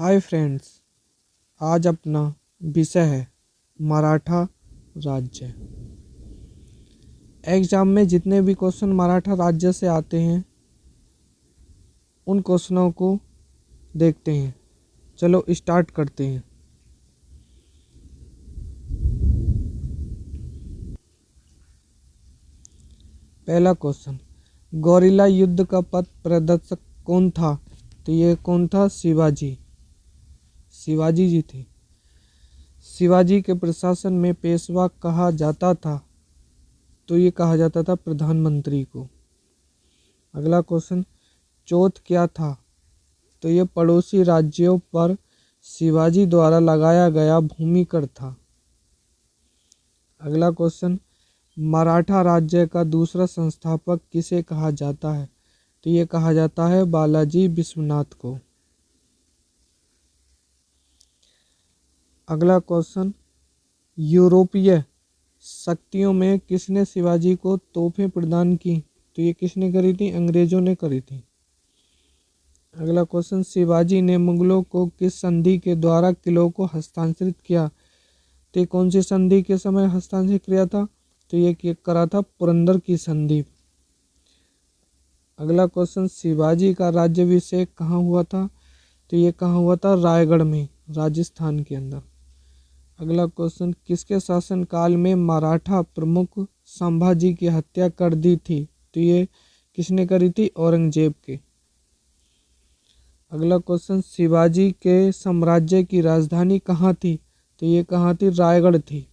Hi friends, आज अपना विषय है मराठा राज्य। एग्जाम में जितने भी क्वेश्चन मराठा राज्य से आते हैं उन क्वेश्चनों को देखते हैं। चलो स्टार्ट करते हैं। पहला क्वेश्चन, गौरिल्ला युद्ध का पथ प्रदर्शक कौन था? तो ये कौन था? शिवाजी जी थे। शिवाजी के प्रशासन में पेशवा कहा जाता था, तो ये कहा जाता था प्रधानमंत्री को। अगला क्वेश्चन, चौथ क्या था? तो ये पड़ोसी राज्यों पर शिवाजी द्वारा लगाया गया भूमि कर था। अगला क्वेश्चन, मराठा राज्य का दूसरा संस्थापक किसे कहा जाता है? तो ये कहा जाता है बालाजी विश्वनाथ को। अगला क्वेश्चन, यूरोपीय शक्तियों में किसने शिवाजी को तोहफें प्रदान की? तो ये किसने करी थी? अंग्रेजों ने करी थी। अगला क्वेश्चन, शिवाजी ने मुगलों को किस संधि के द्वारा किलों को हस्तांतरित किया? तो कौन सी संधि के समय हस्तांतरित किया था? तो ये करा था पुरंदर की संधि। अगला क्वेश्चन, शिवाजी का राज्याभिषेक कहाँ हुआ था? तो ये कहाँ हुआ था? रायगढ़ में, राजस्थान के अंदर। अगला क्वेश्चन, किसके शासनकाल में मराठा प्रमुख संभाजी की हत्या कर दी थी? तो ये किसने करी थी? औरंगजेब के। अगला क्वेश्चन, शिवाजी के साम्राज्य की राजधानी कहाँ थी? तो ये कहाँ थी? रायगढ़ थी।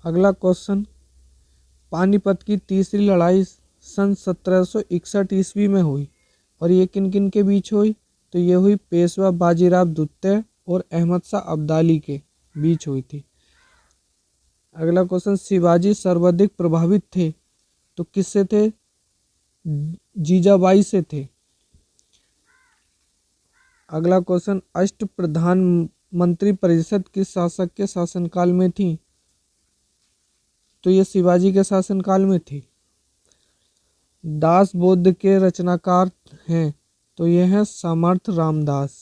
अगला क्वेश्चन, पानीपत की तीसरी लड़ाई सन 1761 ईस्वी में हुई और ये किन किन के बीच हुई? तो ये हुई पेशवा बाजीराव द्वितीय और अहमद शाह अब्दाली के बीच हुई थी। अगला क्वेश्चन, शिवाजी सर्वाधिक प्रभावित थे तो किससे थे? जीजाबाई से थे। अगला क्वेश्चन, अष्ट प्रधान मंत्री परिषद किस शासक के शासनकाल में थी? तो ये शिवाजी के शासनकाल में थी। दास बौद्ध के रचनाकार हैं, तो ये है समर्थ रामदास।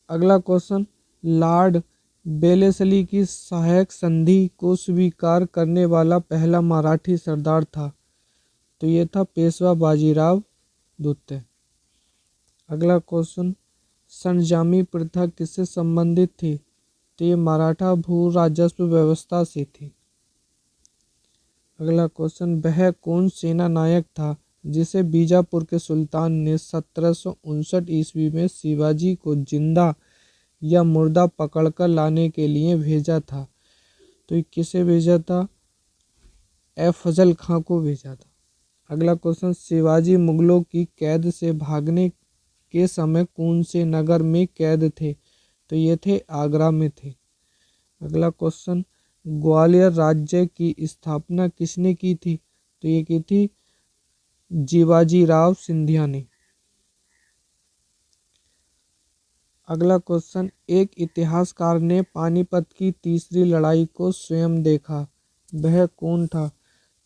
अगला क्वेश्चन, लॉर्ड वेलेस्ली की सहायक संधि को स्वीकार करने वाला पहला मराठी सरदार था, तो ये था पेशवा बाजीराव द्वितीय। अगला क्वेश्चन, संजामी प्रथा किससे संबंधित थी? तो ये मराठा भू राजस्व व्यवस्था से थी। अगला क्वेश्चन, वह कौन सेना नायक था जिसे बीजापुर के सुल्तान ने 1759 ईस्वी में शिवाजी को जिंदा या मुर्दा पकड़कर लाने के लिए भेजा था? तो ये किसे भेजा था? फजल खां को भेजा था। अगला क्वेश्चन, शिवाजी मुगलों की कैद से भागने के समय कौन से नगर में कैद थे? तो ये थे आगरा में थे। अगला क्वेश्चन, ग्वालियर राज्य की स्थापना किसने की थी? तो ये की थी जीवाजीराव सिंधिया ने। अगला क्वेश्चन, एक इतिहासकार ने पानीपत की तीसरी लड़ाई को स्वयं देखा, वह कौन था?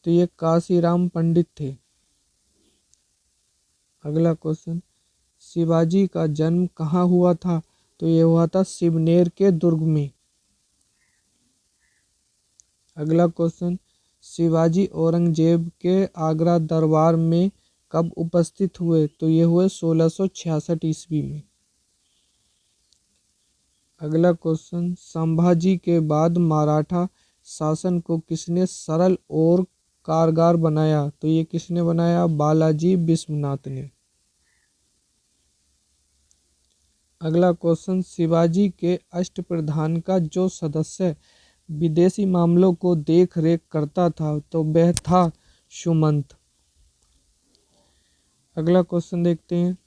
तो ये काशीराम पंडित थे। अगला क्वेश्चन, शिवाजी का जन्म कहाँ हुआ था? तो ये हुआ था शिवनेर के दुर्ग में। अगला क्वेश्चन, शिवाजी औरंगजेब के आगरा दरबार में कब उपस्थित हुए? तो ये हुए 1666 ईस्वी में। अगला क्वेश्चन, संभाजी के बाद मराठा शासन को किसने सरल और कारगर बनाया? तो ये किसने बनाया? बालाजी विश्वनाथ ने। अगला क्वेश्चन, शिवाजी के अष्टप्रधान का जो सदस्य विदेशी मामलों को देख रेख करता था, तो वह था सुमंत। अगला क्वेश्चन देखते हैं,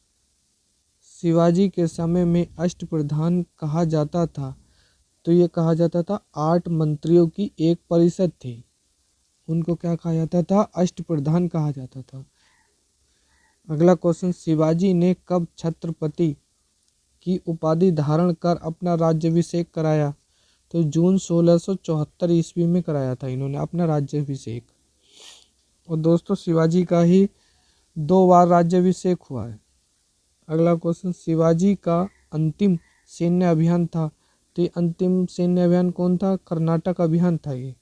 शिवाजी के समय में अष्टप्रधान कहा जाता था, तो ये कहा जाता था 8 मंत्रियों की एक परिषद थी, उनको क्या कहा जाता था? अष्टप्रधान कहा जाता था। अगला क्वेश्चन, शिवाजी ने कब छत्रपति की उपाधि धारण कर अपना राज्याभिषेक कराया? तो जून 1674 ईस्वी में कराया था इन्होंने अपना राज्याभिषेक। और दोस्तों शिवाजी का ही 2 बार राज्याभिषेक हुआ है। अगला क्वेश्चन, शिवाजी का अंतिम सैन्य अभियान था, तो ये अंतिम सैन्य अभियान कौन था? कर्नाटक अभियान था ये।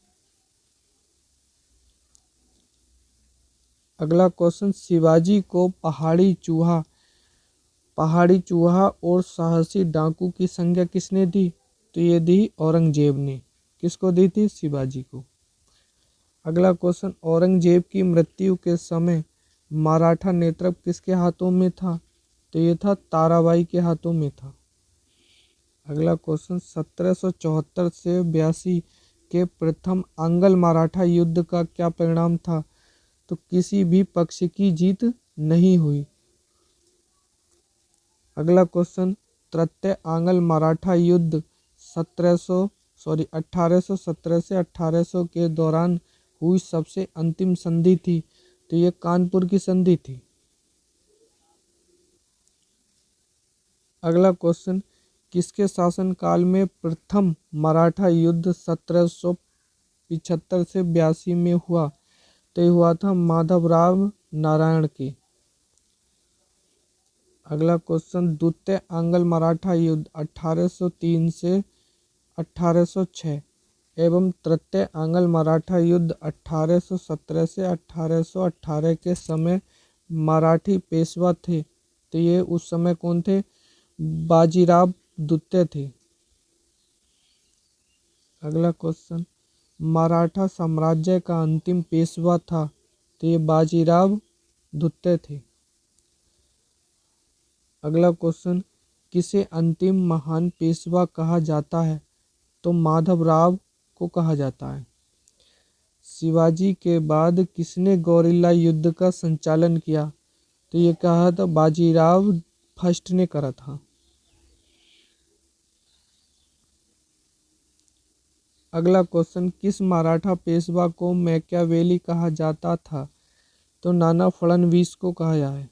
अगला क्वेश्चन, शिवाजी को पहाड़ी चूहा और साहसी डाकू की संज्ञा किसने दी? तो ये दी औरंगजेब ने। किसको दी थी? शिवाजी को। अगला क्वेश्चन, औरंगजेब की मृत्यु के समय मराठा नेतृत्व किसके हाथों में था? तो ये था ताराबाई के हाथों में था। अगला क्वेश्चन, 1774 से 82 के प्रथम आंग्ल मराठा युद्ध का क्या परिणाम था? तो किसी भी पक्ष की जीत नहीं हुई। अगला क्वेश्चन, तृतीय आंग्ल मराठा युद्ध 1817 से 1800 के दौरान हुई सबसे अंतिम संधि थी, तो ये कानपुर की संधि थी। अगला क्वेश्चन, किसके शासनकाल में प्रथम मराठा युद्ध 1775 से 82 में हुआ? तो ये हुआ था माधवराव नारायण के। अगला क्वेश्चन, द्वितीय आंग्ल मराठा युद्ध 1803 से 1806 एवं तृतीय आंग्ल मराठा युद्ध 1817 से 1818 के समय मराठी पेशवा थे, तो ये उस समय कौन थे? बाजीराव द्वितीय थे। अगला क्वेश्चन, मराठा साम्राज्य का अंतिम पेशवा था, तो ये बाजीराव द्वितीय थे। अगला क्वेश्चन, किसे अंतिम महान पेशवा कहा जाता है? तो माधवराव को कहा जाता है। शिवाजी के बाद किसने गौरिल्ला युद्ध का संचालन किया? तो ये कहा था बाजीराव फर्स्ट ने करा था। अगला क्वेश्चन, किस मराठा पेशवा को मैकियावेली कहा जाता था? तो नाना फड़नवीस को कहा जाए।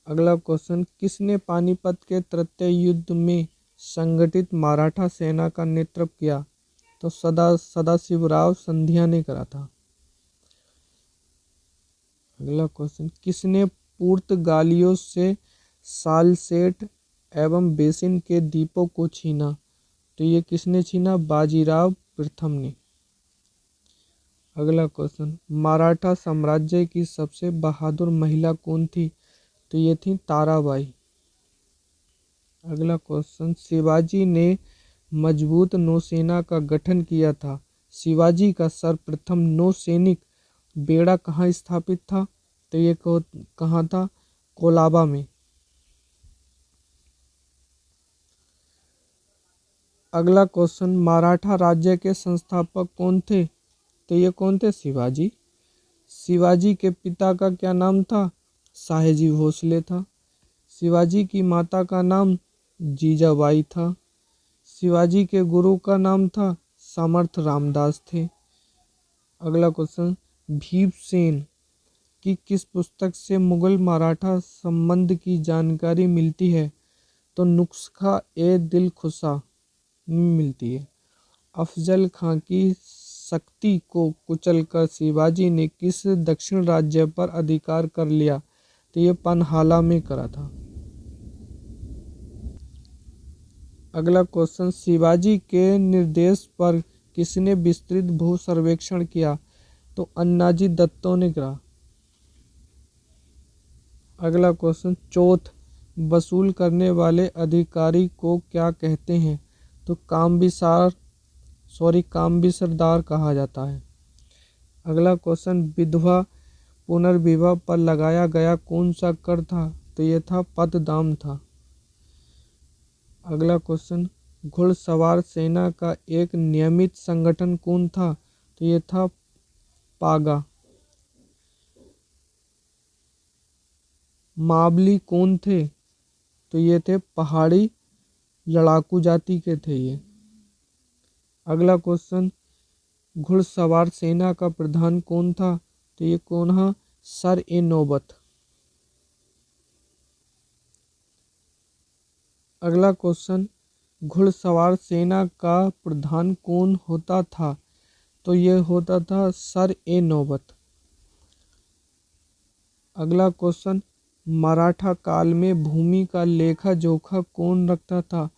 अगला क्वेश्चन, किसने पानीपत के तृतीय युद्ध में संगठित मराठा सेना का नेतृत्व किया? तो सदाशिवराव सिंधिया ने करा था। अगला क्वेश्चन, किसने पुर्तगालियों से सालसेट एवं बेसिन के द्वीपों को छीना? तो ये किसने छीना? बाजीराव प्रथम ने। अगला क्वेश्चन, मराठा साम्राज्य की सबसे बहादुर महिला कौन थी? तो ये थी ताराबाई। अगला क्वेश्चन, शिवाजी ने मजबूत नौसेना का गठन किया था। शिवाजी का सर्वप्रथम नौसैनिक बेड़ा कहाँ स्थापित था? तो ये कहाँ था? कोलाबा में। अगला क्वेश्चन, मराठा राज्य के संस्थापक कौन थे? तो ये कौन थे? शिवाजी। शिवाजी के पिता का क्या नाम था? शाहजी भोसले था। शिवाजी की माता का नाम जीजाबाई था। शिवाजी के गुरु का नाम था समर्थ रामदास थे। अगला क्वेश्चन, भीमसेन की किस पुस्तक से मुगल मराठा संबंध की जानकारी मिलती है? तो नुस्खा ए दिल खुशा में मिलती है। अफजल खां की शक्ति को कुचलकर शिवाजी ने किस दक्षिण राज्य पर अधिकार कर लिया? तो ये पन्हाला में करा था। अगला क्वेश्चन, शिवाजी के निर्देश पर किसने विस्तृत भू सर्वेक्षण किया? तो अन्नाजी दत्तो ने करा। अगला क्वेश्चन, चौथ वसूल करने वाले अधिकारी को क्या कहते हैं? तो कामबिसरदार कहा जाता है। अगला क्वेश्चन, विधवा पुनर्विवाह पर लगाया गया कौन सा कर था? तो ये था पददाम था। अगला क्वेश्चन, घुड़सवार सेना का एक नियमित संगठन कौन था? तो ये था पागा। मावली कौन थे? तो ये थे पहाड़ी लड़ाकू जाति के थे ये। अगला क्वेश्चन, घुड़सवार सेना का प्रधान कौन था? तो ये कौन है? सर ए नौबत। अगला क्वेश्चन, घुड़सवार सेना का प्रधान कौन होता था? तो ये होता था सर ए नौबत। अगला क्वेश्चन, मराठा काल में भूमि का लेखा जोखा कौन रखता था?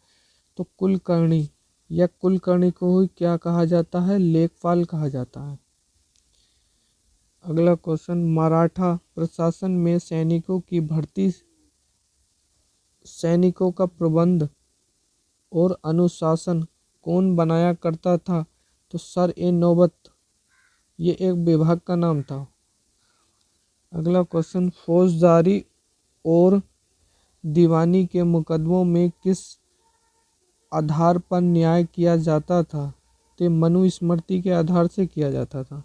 तो कुलकर्णी, या कुलकर्णी को ही क्या कहा जाता है? लेखपाल कहा जाता है। अगला क्वेश्चन, मराठा प्रशासन में सैनिकों की भर्ती, सैनिकों का प्रबंध और अनुशासन कौन बनाया करता था? तो सर ए नौबत, ये एक विभाग का नाम था। अगला क्वेश्चन, फौजदारी और दीवानी के मुकदमों में किस आधार पर न्याय किया जाता था? तो मनुस्मृति के आधार से किया जाता था।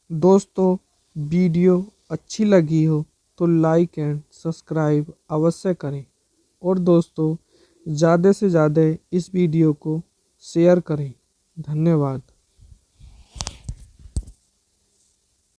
दोस्तों, वीडियो अच्छी लगी हो तो लाइक एंड सब्सक्राइब अवश्य करें, और दोस्तों ज़्यादा से ज़्यादा इस वीडियो को शेयर करें। धन्यवाद।